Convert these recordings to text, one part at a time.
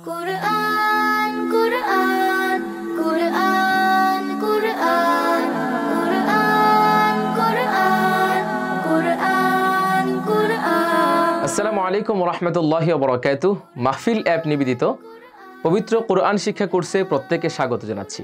কুরআন কুরআন কুরআন কুরআন কুরআন কুরআন কুরআন কুরআন। আসসালামু আলাইকুম ওয়া রাহমাতুল্লাহি ওয়া বারাকাতুহু। মাহফিল অ্যাপ নিবেদিত পবিত্র কোরআন শিক্ষা কোর্সে প্রত্যেককে স্বাগত জানাচ্ছি।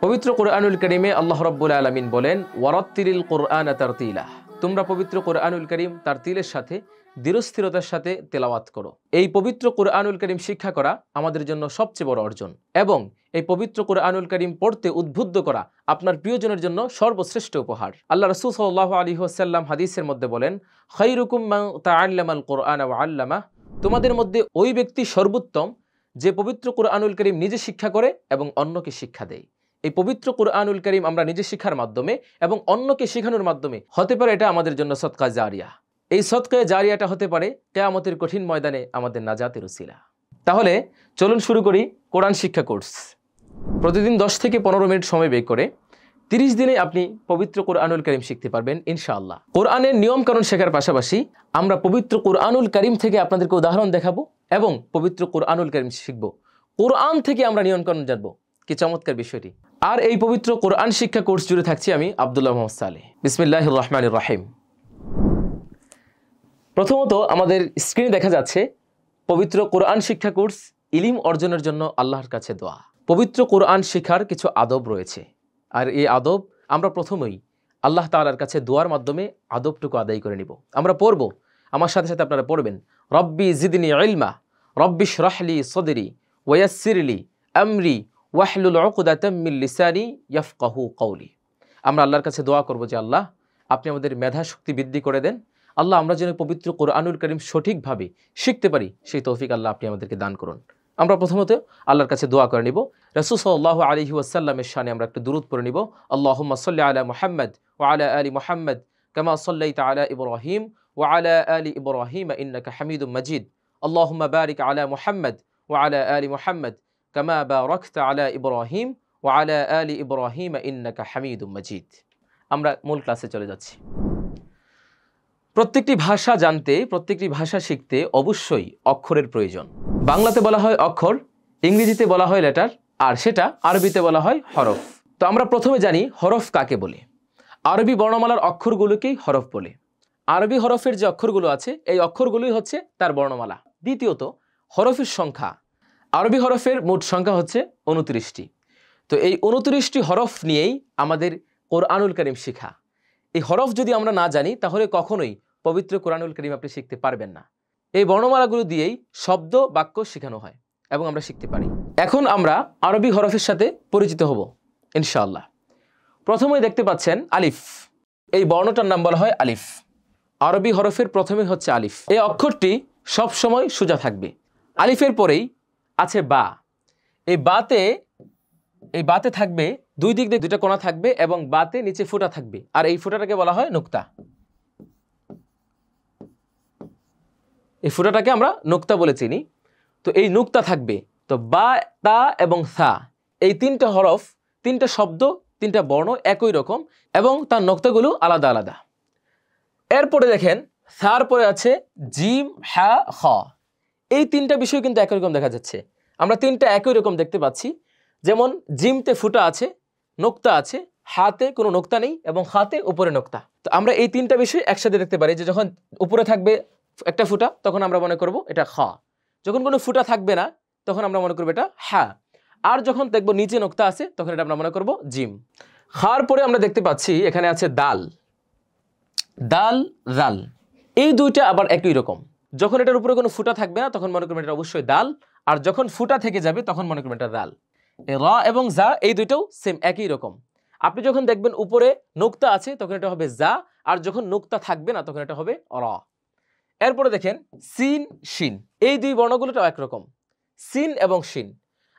পবিত্র কোরআনুল কারীমে আল্লাহ রাব্বুল আলামিন বলেন, ওয়ারাত্তিলিল কোরআনা তারতিলা, তোমরা পবিত্র কোরআনুল কারীম তারতিলের সাথে ধীরস্থিরতার সাথে তেলাওয়াত করো। এই পবিত্র কোরআনুল কারীম শিক্ষা করা আমাদের জন্য সবচেয়ে বড় অর্জন, এবং এই পবিত্র কোরআনুল কারীম পড়তে উদ্বুদ্ধ করা আপনার প্রিয়জনের জন্য সর্বশ্রেষ্ঠ উপহার। আল্লাহ রাসূল সাল্লাল্লাহু আলাইহি ওয়াসাল্লাম হাদিসের মধ্যে বলেন, খায়রুকুম মান তাআল্লামাল কোরআনা ওয়া আল্লামা, তোমাদের মধ্যে ওই ব্যক্তি সর্বোত্তম যে পবিত্র কোরআনুল কারীম নিজে শিক্ষা করে এবং অন্যকে শিক্ষা দেয়। এই পবিত্র কোরআনুল কারীম আমরা নিজে শিক্ষার মাধ্যমে এবং অন্যকে শেখানোর মাধ্যমে হতে পারে এটা আমাদের জন্য সদকা জারিয়া। এই সদকা জারিয়াটা হতে পারে কিয়ামতের কঠিন ময়দানে আমাদের নাজাতের উসিলা। তাহলে চলুন শুরু করি কোরআন শিক্ষা কোর্স। প্রতিদিন 10 থেকে 15 মিনিট সময় ব্যয় করে 30 দিনে আপনি পবিত্র কোরআনুল কারীম শিখতে পারবেন ইনশাআল্লাহ। কোরআনের নিয়ম কানুন শেখার পাশাপাশি আমরা পবিত্র কোরআনুল কারীম থেকে আপনাদেরকে উদাহরণ দেখাবো এবং পবিত্র কোরআনুল কারীম শিখব। কোরআন থেকে আমরা নিয়ম কানুন জানবো। কি চমৎকার বিষয়টি। আর এই পবিত্র কোরআন শিক্ষা কোর্স জুড়ে থাকছি আমি আব্দুল্লাহ মোহাম্মদ সালেহ। বিসমিল্লাহির রহমানির রহিম। প্রথমত আমাদের স্ক্রিনে দেখা যাচ্ছে পবিত্র কোরআন শিক্ষা কোর্স ইলম অর্জনের জন্য আল্লাহর কাছে দোয়া। পবিত্র কোরআন শিক্ষার কিছু আদব রয়েছে, আর এই আদব আমরা প্রথমেই আল্লাহ তাআলার কাছে দোয়ার মাধ্যমে আদবটুকু আদায় করে নিব। আমরা পড়ব, আমার সাথে সাথে আপনারা পড়বেন, রব্বি জিদনি ইলমা রব্বি ইশরাহ লি সাদরি ওয়া ইয়াসসির লি আমরি ওয়াহলুল উকদাতাম মিন লিসানি ইয়াফকাহু কওলি। আমরা আল্লাহর কাছে দোয়া করব যে আল্লাহ আপনি আমাদের মেধা শক্তি বৃদ্ধি করে দেন। আল্লাহ আমরা যেন পবিত্র কোরআনুল কারীম সঠিকভাবে শিখতে পারি সেই তৌফিক আল্লাহ আপনি আমাদেরকে দান করুন। আমরা প্রথমত আল্লাহর কাছে দোয়া করে নিব। রাসূল সাল্লাল্লাহু আলাইহি ওয়াসাল্লামের শানে আমরা একটু দুরূদ পড়ে নিব। আল্লাহুম্মা সাল্লি আলা মুহাম্মদ ওয়া আলা আলি মুহাম্মদ কামা সাল্লাইতা আলা ইব্রাহিম ওয়া আলা আলি ইব্রাহিম ইন্নাকা হামিদুম মাজিদ। আল্লাহুম্মা বারিক আলা মুহাম্মদ ওয়া আলা আলি মুহাম্মদ কামা বারাকতা আলা ইব্রাহিম ওয়া আলা আলি ইব্রাহিম ইন্নাকা হামিদুম মাজিদ। আমরা মূল ক্লাসে চলে যাচ্ছি। প্রত্যেকটি ভাষা জানতে, প্রত্যেকটি ভাষা শিখতে অবশ্যই অক্ষরের প্রয়োজন। বাংলাতে বলা হয় অক্ষর, ইংরেজিতে বলা হয় লেটার, আর সেটা আরবিতে বলা হয় হরফ। তো আমরা প্রথমে জানি হরফ কাকে বলে। আরবি বর্ণমালার অক্ষরগুলোকেই হরফ বলে। আরবি হরফের যে অক্ষরগুলো আছে এই অক্ষরগুলোই হচ্ছে তার বর্ণমালা। দ্বিতীয়ত হরফের সংখ্যা। আরবি হরফের মোট সংখ্যা হচ্ছে 29টি। তো এই 29টি হরফ নিয়েই আমাদের কোরআনুল কারীম শিখা। এই হরফ যদি আমরা না জানি তাহলে কখনোই পবিত্র কোরআনুল কারীম আপনি শিখতে পারবেন না। এই বর্ণমালাগুলো দিয়েই শব্দ বাক্য শেখানো হয় এবং আমরা শিখতে পারি। এখন আমরা আরবি হরফের সাথে পরিচিত হব ইনশাআল্লাহ। প্রথমেই দেখতে পাচ্ছেন আলিফ। এই বর্ণটার নাম বলা হয় আলিফ। আরবি হরফের প্রথমে হচ্ছে আলিফ। এই অক্ষরটি সব সময় সোজা থাকবে। আলিফের পরেই আছে বা। এই বাতে থাকবে দুই দিক দিয়ে দুইটা কোণা থাকবে এবং বাতে নিচে ফুটা থাকবে, আর এই ফুটাটাকে বলা হয় নুক্তা। এই ফুটাটাকে আমরা নুক্তা বলে চিনি। তো এই নুক্তা থাকবে। তো বা, তা এবং সা এই তিনটা হরফ, তিনটা শব্দ, তিনটা বর্ণ একই রকম এবং তার নুক্তাগুলো আলাদা আলাদা। এরপরে দেখেন সার পরে আছে জিম, হা, খ। এই তিনটা বিষয় কিন্তু একই রকম দেখা যাচ্ছে। আমরা তিনটা একই রকম দেখতে পাচ্ছি। যেমন জিমতে ফুটা আছে, নোক্তা আছে, হাতে কোনো নোক্তা নেই এবং হাতে উপরে নোক্তা। তো আমরা এই তিনটা বিষয় একসাথে দেখতে পারি যে যখন উপরে থাকবে একটা ফুটা তখন আমরা মনে করব এটা খ, যখন কোনো ফুটা থাকবে না তখন আমরা মনে করব এটা হা, আর যখন দেখব নিচে নোক্তা আছে তখন এটা আমরা মনে করব জিম। খার পরে আমরা দেখতে পাচ্ছি এখানে আছে দাল, দাল, জাল। এই দুইটা আবার একই রকম। যখন এটার উপরে কোনো ফুটা থাকবে না তখন মনে করবেন এটা অবশ্যই দাল, আর যখন ফুটা থেকে যাবে তখন মনে করবেন এটা দাল। রা এবং জা এই দুইটাও সেম একই রকম। আপনি যখন দেখবেন উপরে নোক্তা আছে তখন এটা হবে জা, আর যখন নোক্তা থাকবে না তখন এটা হবে র। এরপরে দেখেন সিন, শিন। এই দুই বর্ণগুলোটাও একরকম, সিন এবং শিন।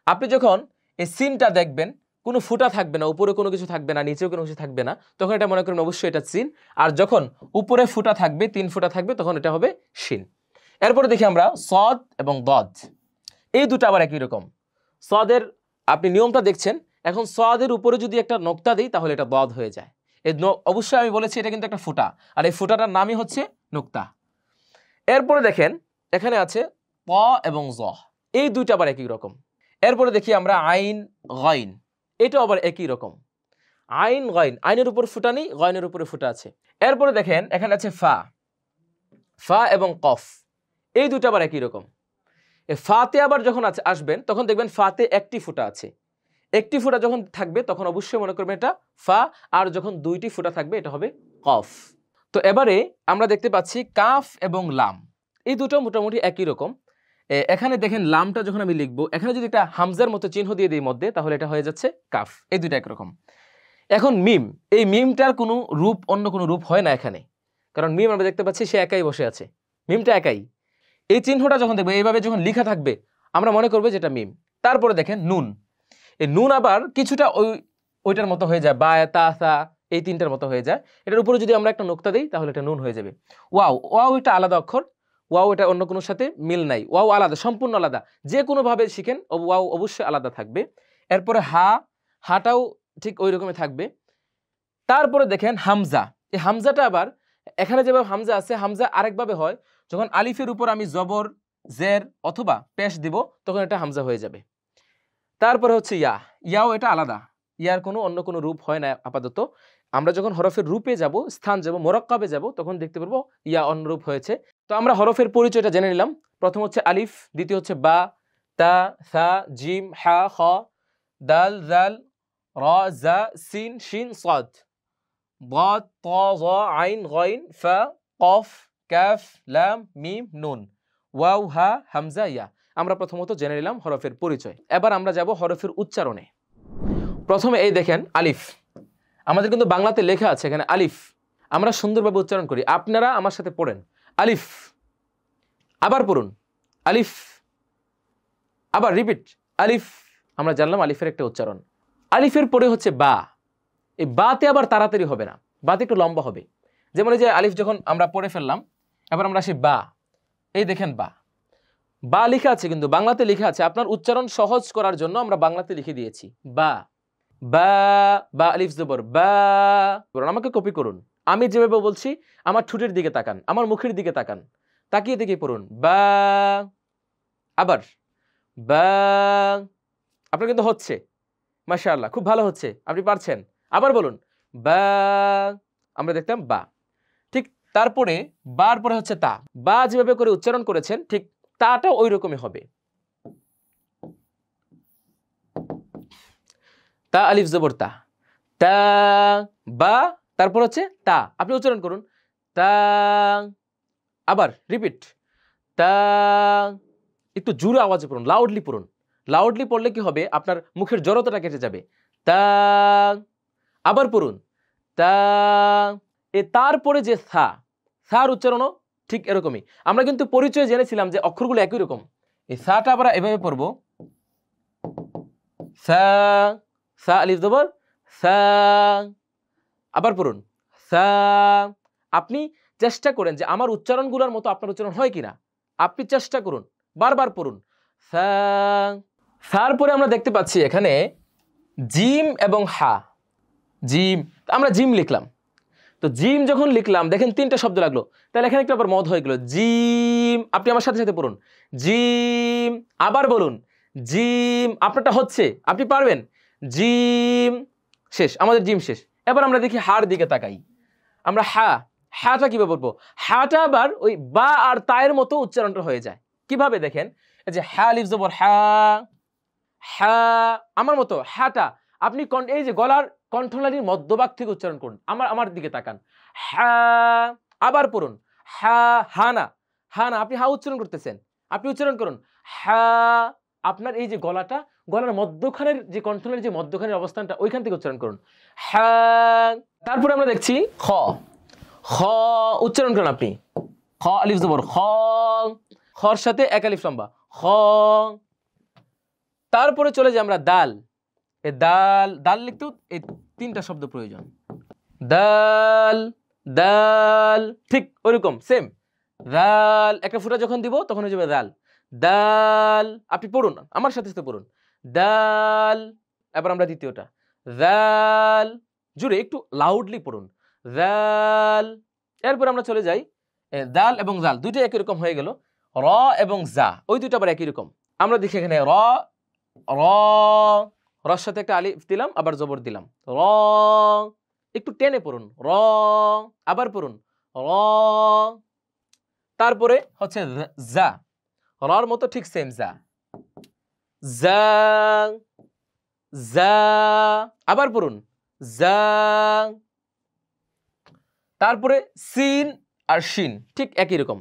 আপনি যখন এই সিনটা দেখবেন কোনো ফুটা থাকবে না, উপরে কোনো কিছু থাকবে না, নিচেও কোনো কিছু থাকবে না, তখন এটা মনে করবেন অবশ্যই এটা সিন, আর যখন উপরে ফুটা থাকবে, 3 ফুটা থাকবে তখন এটা হবে শিন। এরপরে দেখি আমরা সদ এবং দদ। এই দুটো আবার একই রকম। সদের আপনি নিয়মটা দেখছেন, এখন সদের উপরে যদি একটা নোক্তা দিই তাহলে এটা দদ হয়ে যায়। এই অবশ্যই আমি বলেছি এটা কিন্তু একটা ফুটা, আর এই ফুটাটার নামই হচ্ছে নোক্তা। এরপরে দেখেন এখানে আছে ত এবং জ। এই দুইটা আবার একই রকম। এরপরে দেখি আমরা আইন গাইন, এটা আবার একই রকম। আইন গাইন, আইনের উপর ফুটা নেই, গাইনের উপরে ফুটা আছে। এরপরে দেখেন এখানে আছে ফা, ফা এবং কফ, এই দুইটা আবার একই রকম। ফাতে আবার যখন আসবেন তখন দেখবেন ফাতে একটি ফুটা আছে, একটি ফুটা যখন থাকবে তখন অবশ্যই মনে করবেন এটা ফা, আর যখন দুইটি ফুটা থাকবে এটা হবে কফ। তো এবারে আমরা দেখতে পাচ্ছি কাফ এবং লাম, এই দুটো মোটামুটি একই রকম। এখানে দেখেন লামটা যখন আমি লিখবো, এখানে যদি একটা হামজার মতো চিহ্ন দিয়ে দিই মধ্যে, তাহলে এটা হয়ে যাচ্ছে কাফ। এই দুটো একরকম। এখন মিম, এই মিমটার কোনো রূপ অন্য কোনো রূপ হয় না এখানে, কারণ মিম আমরা দেখতে পাচ্ছি সে একাই বসে আছে, মিমটা একাই। এই চিহ্নটা যখন দেখবো এইভাবে যখন লেখা থাকবে আমরা মনে করবো যেটা মিম। তারপরে দেখেন নুন, এই নুন আবার কিছুটা ওইটার মতো হয়ে যায়, বা তা সা এই তিনটার মতো হয়ে যায়। এটার উপরে যদি আমরা একটা নোক্তা দিই তাহলে এটা নুন হয়ে যাবে। ওয়াও, ওয়াও এটা আলাদা অক্ষর, ওয়াও এটা অন্য কোনো সাথে মিল নাই, ওয়াও আলাদা, সম্পূর্ণ আলাদা। যে কোনোভাবে শিখেন ওয়াও অবশ্যই আলাদা থাকবে। এরপরে হা, হাটাও ঠিক ওই রকমই থাকবে। তারপরে দেখেন হামজা, এই হামজাটা আবার এখানে যেভাবে হামজা আছে, হামজা আরেকভাবে হয়, যখন আলিফের উপর আমি জবর জের অথবা পেশ দিব তখন এটা হামজা হয়ে যাবে। তারপরে হচ্ছে ইয়া, ইয়াও এটা আলাদা, ইয়ার কোনো অন্য কোনো রূপ হয় না আপাতত। আমরা যখন হরফের রূপে যাব, স্থান যাব, মোরাক্কাবে যাব, তখন দেখতে পারবো ইয়া অন্যরূপ হয়েছে। তো আমরা হরফের পরিচয়টা জেনে নিলাম। প্রথম হচ্ছে আলিফ, দ্বিতীয় হচ্ছে বা, তা, সা, জিম, হা, খ, দাল, জাল, র, জা, সিন, শিন, সাদ, ضاد, ط, ظ, আইন, গাইন, ফা, কফ, কাফ, লাম, মিম, নুন, ওয়াও, হা, হামজা, ইয়া। আমরা প্রথমত জেনে নিলাম হরফের পরিচয়। এবার আমরা যাব হরফের উচ্চারণে। প্রথমে এই দেখেন আলিফ, আমাদের কিন্তু বাংলাতে লেখা আছে এখানে আলিফ, আমরা সুন্দরভাবে উচ্চারণ করি। আপনারা আমার সাথে পড়েন আলিফ, আবার পড়ুন আলিফ, আবার রিপিট আলিফ। আমরা জানলাম আলিফের একটা উচ্চারণ। আলিফের পরে হচ্ছে বা, এই বাতে আবার তাড়াতাড়ি হবে না, বাতে একটু লম্বা হবে। যেমন এই যে আলিফ যখন আমরা পড়ে ফেললাম, এবার আমরা আসি বা, এই দেখেন বা, বা লেখা আছে কিন্তু বাংলাতে লেখা আছে, আপনার উচ্চারণ সহজ করার জন্য আমরা বাংলাতে লিখে দিয়েছি বা, বা, বা আলিফ জবর বা। আমাকে কপি করুন, আমি যেভাবে বলছি আমার ঠোঁটের দিকে তাকান, আমার মুখের দিকে তাকান, তাকিয়ে দেখে পড়ুন বা, আবার বা। আপনার কিন্তু হচ্ছে, মাশাআল্লাহ, খুব ভালো হচ্ছে, আপনি পারছেন। আবার বলুন বা, আমরা দেখতাম বা। ঠিক তারপরে বার পরে হচ্ছে তা, বা যেভাবে করে উচ্চারণ করেছেন ঠিক তাটা ওই রকমই হবে। তা আলিফ জবর তা, তা, বা, তারপর হচ্ছে তা, আপনি উচ্চারণ করুন তা, আবার রিপিট তা। একটু জোরে আওয়াজে পড়ুন, লাউডলি পড়ুন। লাউডলি পড়লে কি হবে, আপনার মুখের জড়তাটা কেটে যাবে। তা, আবার পড়ুন তা। তারপরে যে সা, সার উচ্চারণও ঠিক এরকমই। আমরা কিন্তু পরিচয় জেনেছিলাম যে অক্ষরগুলো একই রকম। এই সাটা আমরা এভাবে পড়বো সা, সা আলিফ জবর সা, আবার পড়ুন সা। আপনি চেষ্টা করেন যে আমার উচ্চারণগুলোর মতো আপনার উচ্চারণ হয় কিনা, আপনি চেষ্টা করুন, বারবার পড়ুন সা। সার পরে আমরা দেখতে পাচ্ছি এখানে জিম এবং হা, জিম, আমরা জিম লিখলাম। তো জিম যখন লিখলাম দেখেন তিনটা শব্দ লাগলো, তাহলে এখানে একটু আবার মদ হয়ে গেল জিম। আপনি আমার সাথে সাথে পড়ুন জিম, আবার বলুন জিম, আপনারটা হচ্ছে, আপনি পারবেন। জিম, শেষ, আমাদের জিম শেষ। এবার আমরা দেখি হার দিকে তাকাই, আমরা হা, হাটা কিভাবে বলবো? হাটা আবার ওই বা আর তায়ের মতো উচ্চারণটা হয়ে যায়। কিভাবে দেখেন, এই যে হা আলিফ জবর হা, হা আমার মতো হাটা, আপনি এই যে গলার কণ্ঠনালীর মধ্যভাগ থেকে উচ্চারণ করুন, আমার দিকে তাকান হা, আবার পড়ুন হা, হা না, হা না, আপনি হা উচ্চারণ করতেছেন, আপনি উচ্চারণ করুন হা। আপনার এই যে গলাটা, গলার মধ্যখানের যে কণ্ঠনালীর যে মধ্যখানের অবস্থানটা ওইখান থেকে উচ্চারণ করুন হা। তারপরে আমরা দেখছি খ, খ উচ্চারণ করুন আপনি খ আলিফ জবর খ, খর সাথে এক আলিফ লম্বা খ। তারপরে চলে যাই আমরা দাল, এই দাল, দাল লিখতেও এই তিনটা শব্দ প্রয়োজন, দাল, দাল, ঠিক ওইরকম সেম। দাল একটা ফুটা যখন দিব তখন হয়ে যাবে দাল, দাল। আপনি পড়ুন, আমার সাথে সাথে পড়ুন দাল। এবার আমরা দ্বিতীয়টা দাল, জুড়ে একটু লাউডলি পড়ুন দাল। এরপর আমরা চলে যাই দাল এবং জাল, দুইটা একই রকম হয়ে গেল। র এবং জা, ওই দুইটা আবার একই রকম, আমরা দেখি এখানে র র রর সাথে একটা আলিফ দিলাম, আবার জবর দিলাম, র। একটু টেনে পড়ুন, র। আবার পড়ুন, র। তারপরে হচ্ছে জা, রর মতো ঠিক সেম জা, জা জা। আবার পড়ুন, জা। তারপরে সিন আর শিন ঠিক একই রকম,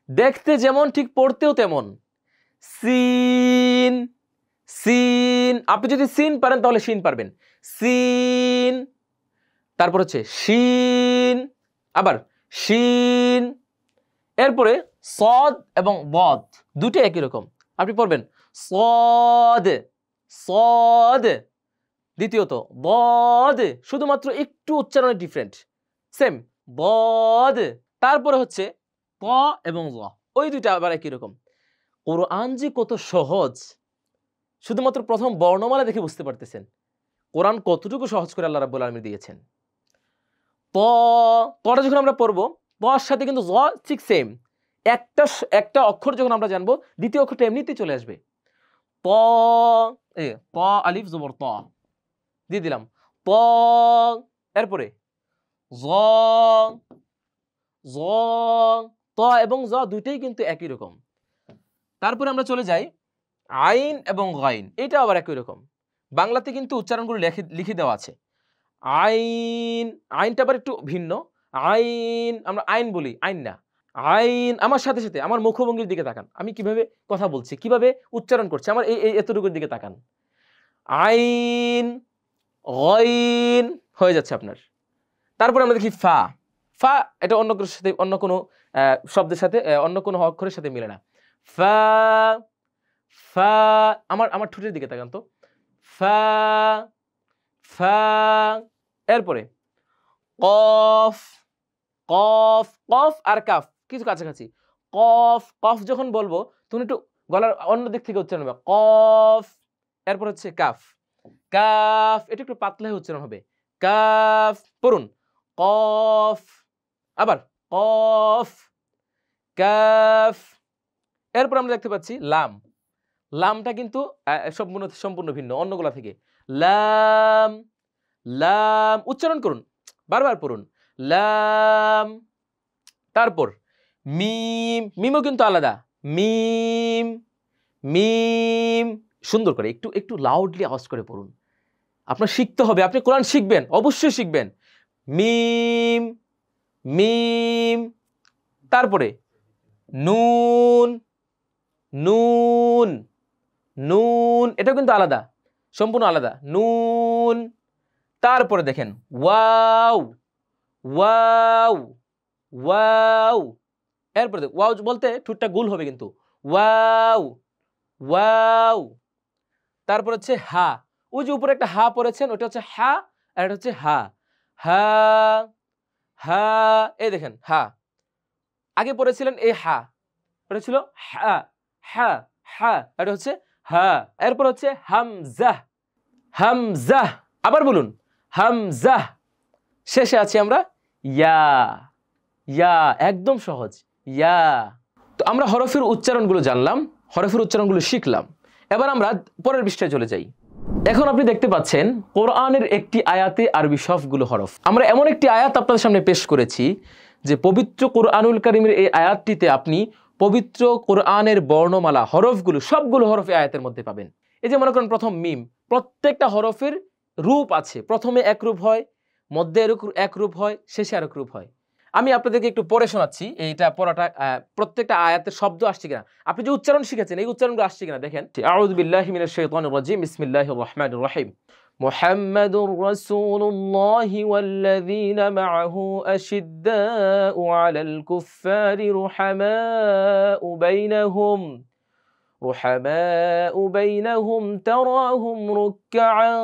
দেখতে যেমন ঠিক পড়তেও তেমন। সিন সিন, আপনি যদি সিন পারেন তাহলে শিন পারবেন, সিন। তারপর হচ্ছে শিন, আবার শিন। এরপরে সদ এবং বদ দুটো একই রকম, আপনি পড়বেন সদ সদ। দ্বিতীয়ত বদ, শুধুমাত্র একটু উচ্চারণের ডিফারেন্ট, সেম বদ। তারপরে হচ্ছে ত এবং ল, ওই দুইটা আবার একই রকম। কোরআন যে কত সহজ, শুধুমাত্র প্রথম বর্ণমালা দেখে বুঝতে পারতেছেন কোরআন কতটুকু সহজ করে আল্লাহ রাব্বুল আলামিন দিয়েছেন। তটা যখন আমরা পড়বো, তর সাথে কিন্তু জ ঠিক সেম, একটা অক্ষর যখন আমরা জানবো দ্বিতীয় অক্ষরটা এমনিতেই চলে আসবে। ত ত আলিফ জবর ত দিয়ে দিলাম, ত। এরপরে জ জ, ত এবং জ দুইটাই কিন্তু একই রকম। তারপরে আমরা চলে যাই আইন এবং গাইন, এটা আবার একই রকম। বাংলাতে কিন্তু উচ্চারণগুলো লিখে দেওয়া আছে। আইন, আইনটা আবার একটু ভিন্ন। আইন আমরা আইন বলি, আইন না, আইন। আমার সাথে সাথে আমার মুখভঙ্গির দিকে তাকান, আমি কিভাবে কথা বলছি, কিভাবে উচ্চারণ করছি, আমার এই এতটুকুর দিকে তাকান। আইন গাইন হয়ে যাচ্ছে আপনার। তারপরে আমরা দেখি ফা, ফা এটা অন্য কোনো সাথে, অন্য কোনো শব্দের সাথে, অন্য কোনো অক্ষরের সাথে মিলে না। ফা ফা, আমার ঠোঁটের দিকে তাকান তো, ফা ফা। এরপরে কফ কফ, কফ আর কাফ কিছু কাছাকাছি। কফ কফ যখন বলবো তখন একটু গলার অন্য দিক থেকে উচ্চারণ হবে, কফ। এরপর হচ্ছে কাফ, কাফ এটা একটু পাতলা হয়ে উচ্চারণ হবে, কাফ। পড়ুন কফ, আবার কফ, কাফ। এরপর আমরা দেখতে পাচ্ছি লাম, লামটা কিন্তু সম্পূর্ণ ভিন্ন অন্যগুলা থেকে। লাম লাম, উচ্চারণ করুন, বারবার পড়ুন, লাম। তারপর মিম, মিমও কিন্তু আলাদা, মিম মিম। সুন্দর করে একটু একটু লাউডলি আওয়াজ করে পড়ুন, আপনার শিখতে হবে, আপনি কোরআন শিখবেন, অবশ্যই শিখবেন। মিম মিম। তারপরে নুন নুন নুন, এটাও কিন্তু আলাদা, সম্পূর্ণ আলাদা, নুন। তারপরে দেখেন ওয়াও ওয়াও ওয়াও। এরপরে ওয়াও বলতে ঠোঁটটা গোল হবে কিন্তু, ওয়াও ওয়াও। তারপর হচ্ছে হা, ওই যে উপরে একটা হা পড়েছেন ওটা হচ্ছে হা, আর এটা হচ্ছে হা, হা হা। এই দেখেন হা, আগে পড়েছিলেন এই হা, এটা ছিল হা হা হা, এটা হচ্ছে হা। এরপর হচ্ছে হামজাহ হামজাহ, আবার বলুন হামজাহ। শেষে আছি আমরা ইয়া, ইয়া একদম সহজ, ইয়া। তো আমরা হরফের উচ্চারণগুলো জানলাম, হরফের উচ্চারণগুলো শিখলাম। এবার আমরা পরের পৃষ্ঠায় চলে যাই। এখন আপনি দেখতে পাচ্ছেন কোরআনের একটি আয়াতে আরবি সবগুলো হরফ। আমরা এমন একটি আয়াত আপনাদের সামনে পেশ করেছি যে পবিত্র কোরআনুল কারীমের এই আয়াতটিতে আপনি পবিত্র কোরআনের বর্ণমালা হরফগুলো সবগুলো হরফ এই আয়াতের মধ্যে পাবেন। এই যে মনে করেন প্রথম মিম, প্রত্যেকটা হরফের রূপ আছে, প্রথমে এক রূপ হয়, মধ্যে এক রূপ হয়, শেষে আরেক রূপ হয়। আমি আপনাদেরকে একটু পড়ে শোনাচ্ছি, এইটা পড়াটা প্রত্যেকটা আয়াতের শব্দ আসছে কিনা, আপনি যে উচ্চারণ শিখেছেন এই উচ্চারণগুলো আসছে কিনা দেখেন। আউযু বিল্লাহি মিনাশ শাইতানির রাজিম, বিসমিল্লাহির রহমানির রহিম। মুহাম্মাদুর রাসূলুল্লাহি ওয়াল্লাযীনা মা'আহু আশিদ্দাউ আলাল কুফফারি رحماء بينهم تراهم ركعا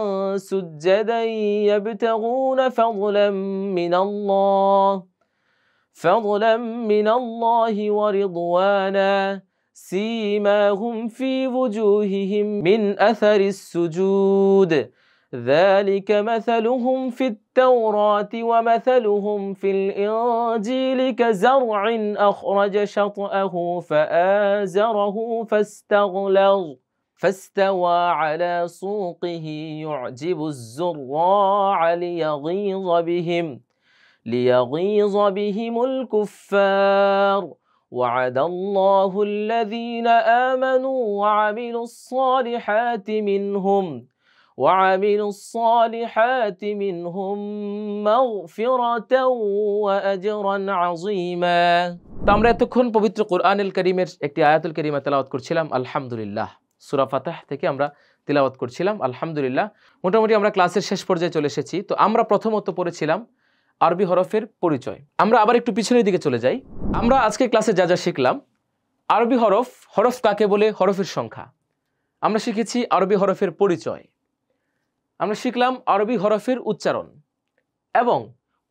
سجدا يبتغون فضلا من الله ورضوانا سيماهم في وجوههم من أثر السجود ذلك مثلهم في التوراة ومثلهم في الإنجيل كزرع أخرج شطأه فآزره فاستوى على سوقه يعجب الزراع ليغيظ بهم الكفار وعد الله الذين آمنوا وعملوا الصالحات منهم مغفرة وأجرا عظيما। তো আমরা এতক্ষণ পবিত্র কোরআনুল কারীমের একটি আয়াতুল কারীমা তেলাওয়াত করছিলাম আলহামদুলিল্লাহ। সূরা ফাতিহ থেকে আমরা তেলাওয়াত করছিলাম আলহামদুলিল্লাহ। মোটামুটি আমরা ক্লাসের শেষ পর্যায়ে চলে এসেছি। তো আমরা প্রথমত পড়েছিলাম আরবি হরফের পরিচয়। আমরা আবার একটু পিছনের দিকে চলে যাই। আমরা আজকে ক্লাসে যা যা শিখলাম, আরবি হরফ কাকে বলে, হরফের সংখ্যা। আমরা শিখেছি আরবি হরফের পরিচয়। আমরা শিখলাম আরবি হরফের উচ্চারণ এবং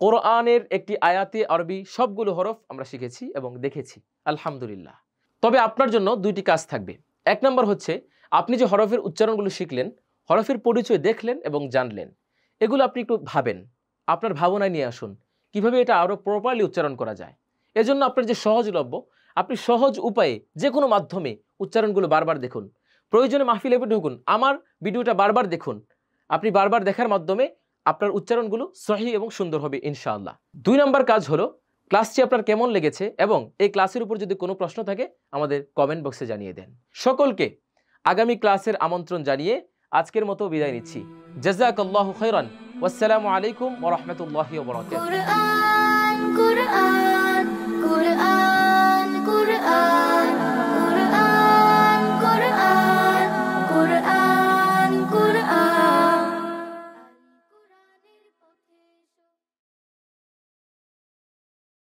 কোরআনের একটি আয়াতে আরবি সবগুলো হরফ আমরা শিখেছি এবং দেখেছি আলহামদুলিল্লাহ। তবে আপনার জন্য দুইটি কাজ থাকবে। এক নম্বর হচ্ছে, আপনি যে হরফের উচ্চারণগুলো শিখলেন, হরফের পরিচয় দেখলেন এবং জানলেন, এগুলো আপনি একটু ভাবেন, আপনার ভাবনায় নিয়ে আসুন কিভাবে এটা আরও প্রপারলি উচ্চারণ করা যায়। এজন্য আপনার যে সহজলভ্য, আপনি সহজ উপায়ে যে কোনো মাধ্যমে উচ্চারণগুলো বারবার দেখুন। প্রয়োজনে মাহফিলে ঢুকুন, আমার ভিডিওটা বারবার দেখুন। আপনি বারবার দেখার মাধ্যমে আপনার উচ্চারণগুলো সহি এবং সুন্দর হবে ইনশাআল্লাহ। 2 নম্বর কাজ হলো, ক্লাসটি আপনার কেমন লেগেছে এবং এই ক্লাসের উপর যদি কোনো প্রশ্ন থাকে আমাদের কমেন্ট বক্সে জানিয়ে দেন। সকলকে আগামী ক্লাসের আমন্ত্রণ জানিয়ে আজকের মতো বিদায় নিচ্ছি। জাযাকাল্লাহু খাইরান। ওয়াসসালামু আলাইকুম ওয়া রাহমাতুল্লাহি ওয়া বারাকাতুহু। Quran, Quran, Quran.